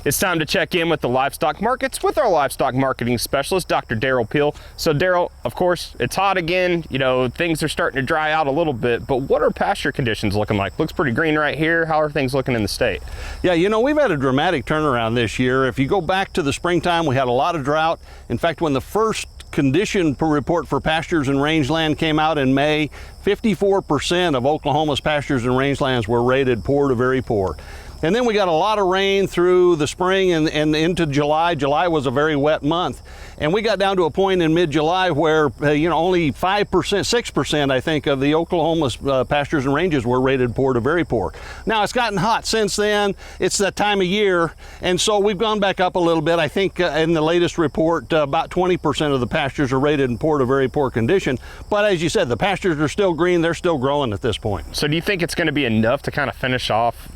It's time to check in with the livestock markets with our livestock marketing specialist, Dr. Derrell Peel. So Derrell, of course, it's hot again. You know, things are starting to dry out a little bit, but what are pasture conditions looking like? Looks pretty green right here. How are things looking in the state? Yeah, you know, we've had a dramatic turnaround this year. If you go back to the springtime, we had a lot of drought. In fact, when the first condition report for pastures and rangeland came out in May, 54% of Oklahoma's pastures and rangelands were rated poor to very poor. And then we got a lot of rain through the spring and into July. July was a very wet month. And we got down to a point in mid-July where, only 5%, 6%, I think, of the Oklahoma's pastures and ranges were rated poor to very poor. Now, it's gotten hot since then. It's that time of year. And so we've gone back up a little bit. I think in the latest report, about 20% of the pastures are rated in poor to very poor condition. But as you said, the pastures are still green. They're still growing at this point. So do you think it's going to be enough to kind of finish off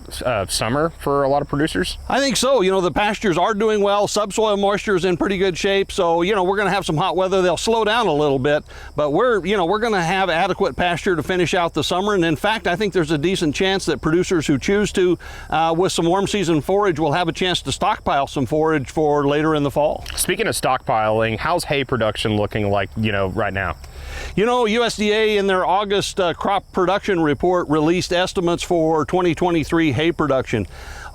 summer for a lot of producers? I think so. You know, the pastures are doing well. Subsoil moisture is in pretty good shape. So, we're going to have some hot weather. They'll slow down a little bit, but we're going to have adequate pasture to finish out the summer. And in fact, I think there's a decent chance that producers who choose to, with some warm season forage, will have a chance to stockpile some forage for later in the fall. Speaking of stockpiling, how's hay production looking like, right now? USDA in their August crop production report released estimates for 2023 hay production.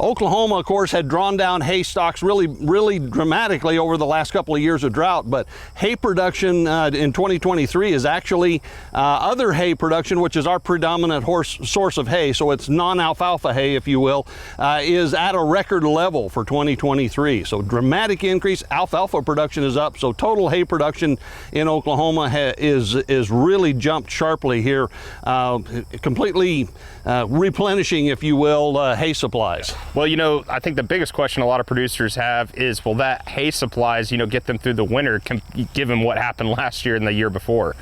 Oklahoma, of course, had drawn down hay stocks really dramatically over the last couple of years of drought, but hay production in 2023 is actually other hay production, which is our predominant source of hay, so it's non-alfalfa hay, if you will, is at a record level for 2023. So dramatic increase. Alfalfa production is up, so total hay production in Oklahoma is really jumped sharply here, completely replenishing, if you will, hay supplies. Well, I think the biggest question a lot of producers have is, will that hay supplies, get them through the winter, given what happened last year and the year before?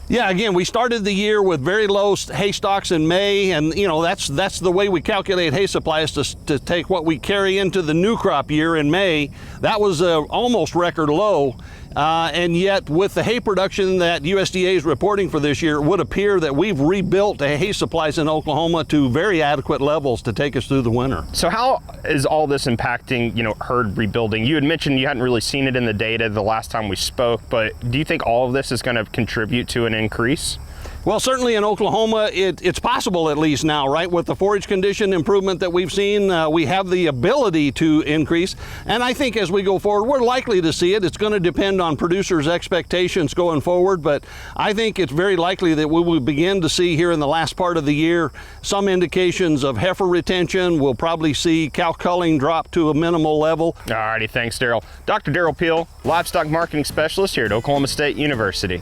Yeah, again, we started the year with very low hay stocks in May, and that's the way we calculate hay supplies, to take what we carry into the new crop year in May. That was almost record low, and yet with the hay production that USDA is reporting for this year, it would appear that we've rebuilt the hay supplies in Oklahoma to very adequate levels to take us through the winter. So how is all this impacting, herd rebuilding? You had mentioned you hadn't really seen it in the data the last time we spoke, but do you think all of this is going to contribute to an increase? Well, certainly in Oklahoma, it's possible, at least now, right? With the forage condition improvement that we've seen, we have the ability to increase. And I think as we go forward, we're likely to see it. It's going to depend on producers' expectations going forward, but I think it's very likely that we will begin to see here in the last part of the year some indications of heifer retention. We'll probably see cow culling drop to a minimal level. All righty, thanks, Derrell. Dr. Derrell Peel, Livestock Marketing Specialist here at Oklahoma State University.